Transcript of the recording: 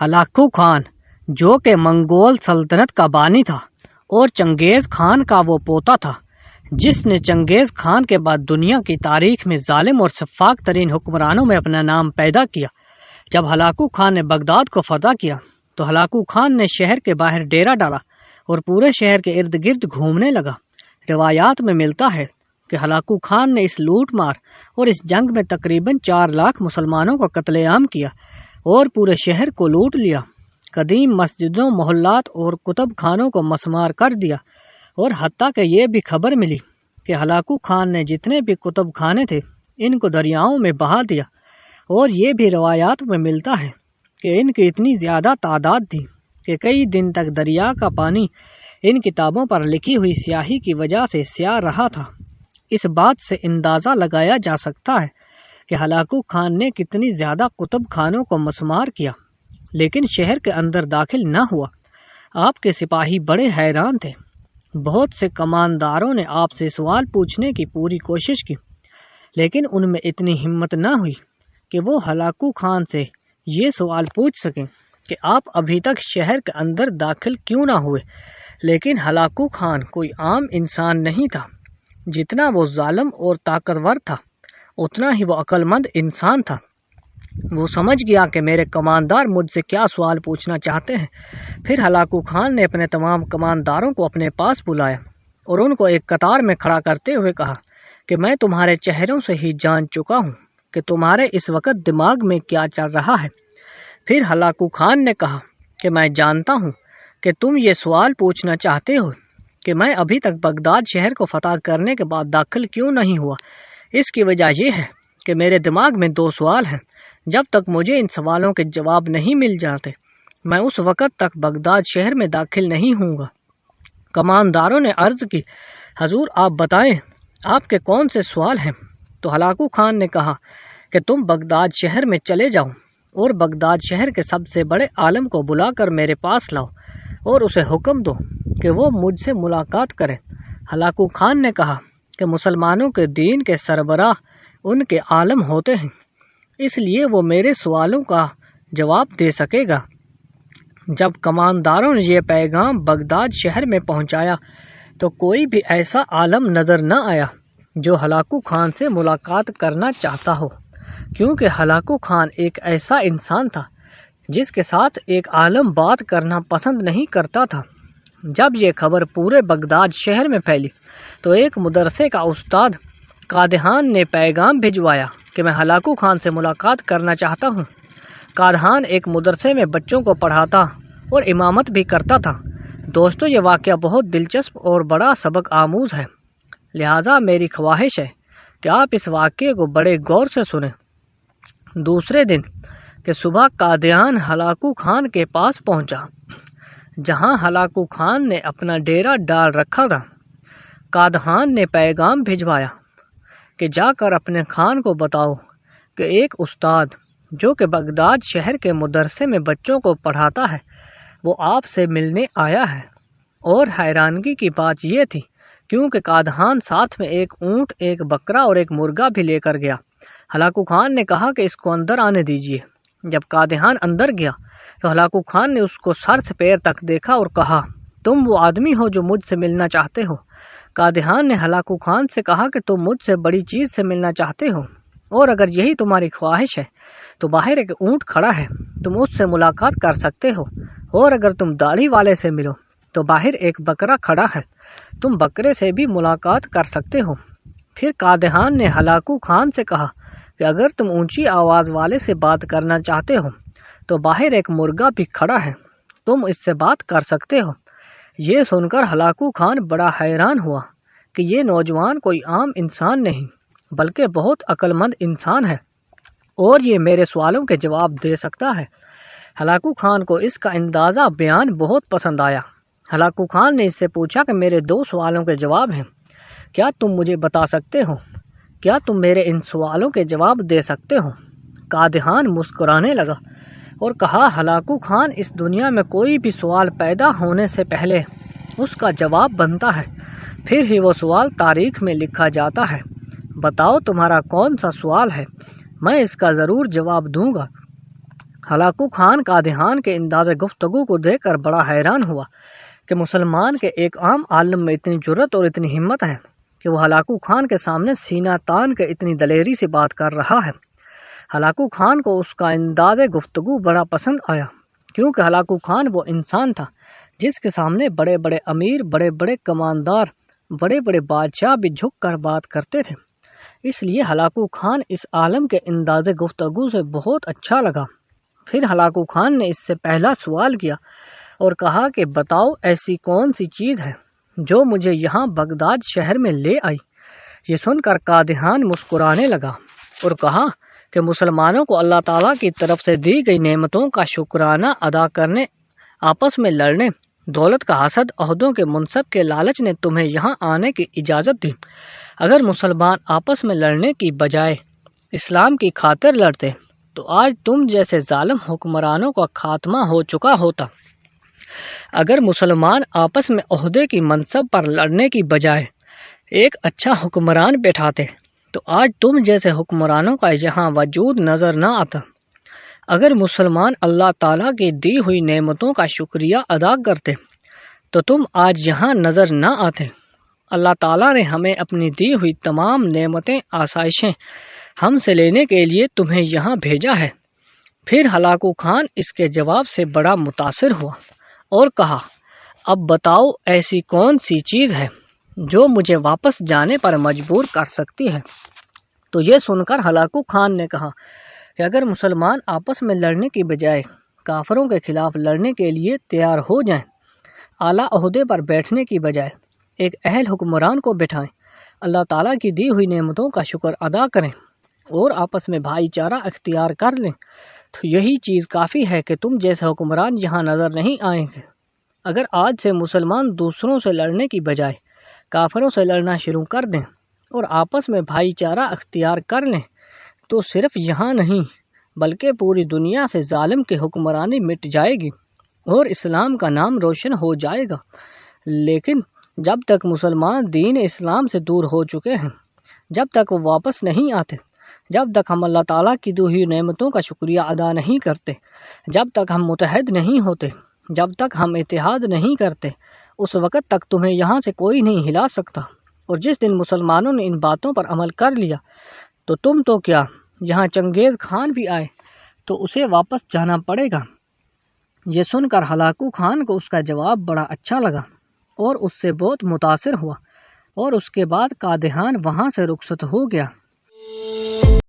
Hulagu Khan جو کہ منگول سلطنت کا بانی تھا اور چنگیز خان کا وہ پوتا تھا جس نے چنگیز خان کے بعد دنیا کی تاریخ میں ظالم اور سفاک ترین حکمرانوں میں اپنا نام پیدا کیا۔ جب ہلاکو خان نے بغداد کو فتح کیا تو ہلاکو خان نے شہر کے باہر ڈیرا ڈالا اور پورے شہر کے ارد گرد گھومنے لگا۔ روایات میں ملتا ہے کہ ہلاکو خان نے اس لوٹ مار اور اس جنگ میں تقریباً 4 لاکھ مسلمانوں کا قتل عام کیا اور پورے شہر کو لوٹ لیا۔ قدیم مسجدوں، محلات اور کتب خانوں کو مسمار کر دیا اور حتیٰ کہ یہ بھی خبر ملی کہ ہلاکو خان نے جتنے بھی کتب خانے تھے ان کو دریاؤں میں بہا دیا، اور یہ بھی روایات میں ملتا ہے کہ ان کی اتنی زیادہ تعداد تھی کہ کئی دن تک دریا کا پانی ان کتابوں پر لکھی ہوئی سیاہی کی وجہ سے سیاہ رہا تھا۔ اس بات سے اندازہ لگایا جا سکتا ہے کہ ہلاکو خان نے کتنی زیادہ کتب خانوں کو مسمار کیا، لیکن شہر کے اندر داخل نہ ہوا۔ آپ کے سپاہی بڑے حیران تھے۔ بہت سے کمانداروں نے آپ سے سوال پوچھنے کی پوری کوشش کی، لیکن ان میں اتنی ہمت نہ ہوئی کہ وہ ہلاکو خان سے یہ سوال پوچھ سکیں کہ آپ ابھی تک شہر کے اندر داخل کیوں نہ ہوئے۔ لیکن ہلاکو خان کوئی عام انسان نہیں تھا۔ جتنا وہ ظالم اور طاقتور تھا اتنا ہی وہ عقل مند انسان تھا۔ وہ سمجھ گیا کہ میرے کماندار مجھ سے کیا سوال پوچھنا چاہتے ہیں۔ پھر ہلاکو خان نے اپنے تمام کمانداروں کو اپنے پاس بلایا اور ان کو ایک قطار میں کھڑا کرتے ہوئے کہا کہ میں تمہارے چہروں سے ہی جان چکا ہوں کہ تمہارے اس وقت دماغ میں کیا چل رہا ہے۔ پھر ہلاکو خان نے کہا کہ میں جانتا ہوں کہ تم یہ سوال پوچھنا چاہتے ہو کہ میں ابھی تک بغداد شہر کو فتح کرنے کے بعد داخل کیوں نہیں ہوا۔ اس کی وجہ یہ ہے کہ میرے دماغ میں 2 سوال ہیں۔ جب تک مجھے ان سوالوں کے جواب نہیں مل جاتے میں اس وقت تک بغداد شہر میں داخل نہیں ہوں گا۔ کمانداروں نے عرض کی، حضور آپ بتائیں آپ کے کون سے سوال ہیں؟ تو ہلاکو خان نے کہا کہ تم بغداد شہر میں چلے جاؤ اور بغداد شہر کے سب سے بڑے عالم کو بلا کر میرے پاس لاؤ اور اسے حکم دو کہ وہ مجھ سے ملاقات کرے۔ ہلاکو خان نے کہا کہ مسلمانوں کے دین کے سربراہ ان کے عالم ہوتے ہیں، اس لیے وہ میرے سوالوں کا جواب دے سکے گا۔ جب کمانداروں نے یہ پیغام بغداد شہر میں پہنچایا تو کوئی بھی ایسا عالم نظر نہ آیا جو ہلاکو خان سے ملاقات کرنا چاہتا ہو، کیونکہ ہلاکو خان ایک ایسا انسان تھا جس کے ساتھ ایک عالم بات کرنا پسند نہیں کرتا تھا۔ جب یہ خبر پورے بغداد شہر میں پھیلی تو ایک مدرسے کا استاد قادحان نے پیغام بھجوایا کہ میں ہلاکو خان سے ملاقات کرنا چاہتا ہوں۔ قادحان ایک مدرسے میں بچوں کو پڑھاتا اور امامت بھی کرتا تھا۔ دوستو، یہ واقعہ بہت دلچسپ اور بڑا سبق آموز ہے، لہٰذا میری خواہش ہے کہ آپ اس واقعے کو بڑے غور سے سنیں۔ دوسرے دن کہ صبح قادحان ہلاکو خان کے پاس پہنچا جہاں ہلاکو خان نے اپنا ڈیرا ڈال رکھا تھا۔ قادحان نے پیغام بھجوایا کہ جا کر اپنے خان کو بتاؤ کہ ایک استاد جو کہ بغداد شہر کے مدرسے میں بچوں کو پڑھاتا ہے وہ آپ سے ملنے آیا ہے۔ اور حیرانگی کی بات یہ تھی کیونکہ قادحان ساتھ میں ایک اونٹ، ایک بکرا اور ایک مرغا بھی لے کر گیا۔ ہلاکو خان نے کہا کہ اس کو اندر آنے دیجیے۔ جب قادحان اندر گیا تو ہلاکو خان نے اس کو سر سے پیر تک دیکھا اور کہا، تم وہ آدمی ہو جو مجھ سے ملنا چاہتے ہو؟ قادحان نے ہلاکو خان سے کہا کہ تم مجھ سے بڑی چیز سے ملنا چاہتے ہو، اور اگر یہی تمہاری خواہش ہے تو باہر ایک اونٹ کھڑا ہے، تم اس سے ملاقات کر سکتے ہو، اور اگر تم داڑھی والے سے ملو تو باہر ایک بکرا کھڑا ہے، تم بکرے سے بھی ملاقات کر سکتے ہو۔ پھر قادحان نے ہلاکو خان سے کہا کہ اگر تم اونچی آواز والے سے بات کرنا چاہتے ہو تو باہر ایک مرغا بھی کھڑا ہے، تم اس سے بات کر سکتے ہو۔ یہ سن کر ہلاکو خان بڑا حیران ہوا کہ یہ نوجوان کوئی عام انسان نہیں بلکہ بہت عقل مند انسان ہے اور یہ میرے سوالوں کے جواب دے سکتا ہے۔ ہلاکو خان کو اس کا اندازہ بیان بہت پسند آیا۔ ہلاکو خان نے اس سے پوچھا کہ میرے 2 سوالوں کے جواب ہیں، کیا تم مجھے بتا سکتے ہو؟ کیا تم میرے ان سوالوں کے جواب دے سکتے ہو؟ قادحان مسکرانے لگا اور کہا، ہلاکو خان، اس دنیا میں کوئی بھی سوال پیدا ہونے سے پہلے اس کا جواب بنتا ہے، پھر ہی وہ سوال تاریخ میں لکھا جاتا ہے۔ بتاؤ تمہارا کون سا سوال ہے، میں اس کا ضرور جواب دوں گا۔ ہلاکو خان قادیان کے انداز گفتگو کو دیکھ کر بڑا حیران ہوا کہ مسلمان کے ایک عام عالم میں اتنی جرت اور اتنی ہمت ہے کہ وہ ہلاکو خان کے سامنے سینہ تان کے اتنی دلیری سے بات کر رہا ہے۔ ہلاکو خان کو اس کا انداز گفتگو بڑا پسند آیا، کیونکہ ہلاکو خان وہ انسان تھا جس کے سامنے بڑے بڑے امیر، بڑے بڑے کماندار، بڑے بڑے بادشاہ بھی جھک کر بات کرتے تھے۔ اس لیے ہلاکو خان اس عالم کے انداز گفتگو سے بہت اچھا لگا۔ پھر ہلاکو خان نے اس سے پہلا سوال کیا اور کہا کہ بتاؤ ایسی کون سی چیز ہے جو مجھے یہاں بغداد شہر میں لے آئی۔ یہ سن کر قادیان مسکرانے لگا اور کہا کہ مسلمانوں کو اللہ تعالیٰ کی طرف سے دی گئی نعمتوں کا شکرانہ ادا کرنے، آپس میں لڑنے، دولت کا حسد، عہدوں کے منصب کے لالچ نے تمہیں یہاں آنے کی اجازت دی۔ اگر مسلمان آپس میں لڑنے کی بجائے اسلام کی خاطر لڑتے تو آج تم جیسے ظالم حکمرانوں کا خاتمہ ہو چکا ہوتا۔ اگر مسلمان آپس میں عہدے کی منصب پر لڑنے کی بجائے ایک اچھا حکمران بیٹھاتے تو آج تم جیسے حکمرانوں کا یہاں وجود نظر نہ آتا۔ اگر مسلمان اللہ تعالیٰ کی دی ہوئی نعمتوں کا شکریہ ادا کرتے تو تم آج یہاں نظر نہ آتے۔ اللہ تعالیٰ نے ہمیں اپنی دی ہوئی تمام نعمتیں، آسائشیں ہم سے لینے کے لیے تمہیں یہاں بھیجا ہے۔ پھر ہلاکو خان اس کے جواب سے بڑا متاثر ہوا اور کہا اب بتاؤ ایسی کون سی چیز ہے جو مجھے واپس جانے پر مجبور کر سکتی ہے۔ تو یہ سن کر ہلاکو خان نے کہا کہ اگر مسلمان آپس میں لڑنے کی بجائے کافروں کے خلاف لڑنے کے لیے تیار ہو جائیں، اعلیٰ عہدے پر بیٹھنے کی بجائے ایک اہل حکمران کو بٹھائیں، اللہ تعالیٰ کی دی ہوئی نعمتوں کا شکر ادا کریں اور آپس میں بھائی چارہ اختیار کر لیں، تو یہی چیز کافی ہے کہ تم جیسے حکمران یہاں نظر نہیں آئیں گے۔ اگر آج سے مسلمان دوسروں سے لڑنے کی بجائے کافروں سے لڑنا شروع کر دیں اور آپس میں بھائی چارہ اختیار کر لیں تو صرف یہاں نہیں بلکہ پوری دنیا سے ظالم کی حکمرانی مٹ جائے گی اور اسلام کا نام روشن ہو جائے گا۔ لیکن جب تک مسلمان دین اسلام سے دور ہو چکے ہیں، جب تک وہ واپس نہیں آتے، جب تک ہم اللہ تعالیٰ کی دی ہوئی نعمتوں کا شکریہ ادا نہیں کرتے، جب تک ہم متحد نہیں ہوتے، جب تک ہم اتحاد نہیں کرتے، اس وقت تک تمہیں یہاں سے کوئی نہیں ہلا سکتا۔ اور جس دن مسلمانوں نے ان باتوں پر عمل کر لیا تو تم تو کیا، یہاں چنگیز خان بھی آئے تو اسے واپس جانا پڑے گا۔ یہ سن کر ہلاکو خان کو اس کا جواب بڑا اچھا لگا اور اس سے بہت متاثر ہوا، اور اس کے بعد قادیان وہاں سے رخصت ہو گیا۔